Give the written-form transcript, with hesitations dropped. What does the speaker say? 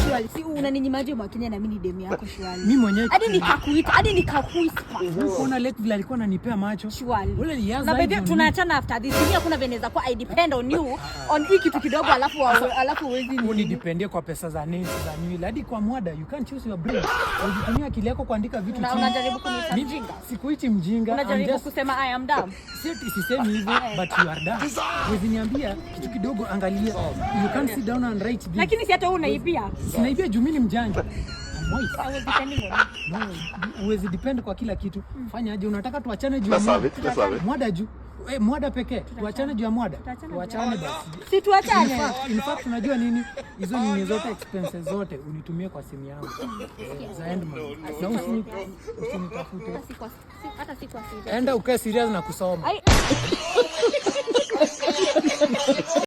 Shwali, si unaninyima makinya na mimi ni demu yako Shwali. Mimi mwenyewe hadi nikakuita. Unaona late vile alikuwa ananipea macho. Shwali. Ule nianza. Na baby tunaachana after this. Mimi hakuna veneza kwa I depend on you on hiki kitu kidogo alafu uwezi ni. Unidependie kwa pesa za nini za nywele hadi kwa mwada. You can't choose your brain. Unatumia akili yako kuandika vitu chini. Unajaribu kuniita mjinga. Sikuiti mjinga. Unajaribu kusema I am dumb. Sisemi hivyo but you are dumb. Wewe niambia kitu kidogo angalia. You can't sit down and write this. Lakini si hata wewe unaibia. Sinaibia juu mimi ni mjanja. Uwezi depend kwa kila kitu. Fanya aje unataka tuachane juu ya mwada juu. Mwada pekee. Tuachane juu ya mwada. Tuachane basi. Si tuachane. In fact unajua nini? Hizo nini zote expenses zote unitumie kwa simu yangu. Za Endman. Na usinitafute. Hata si kwa serious. Enda ukae serious na kusoma.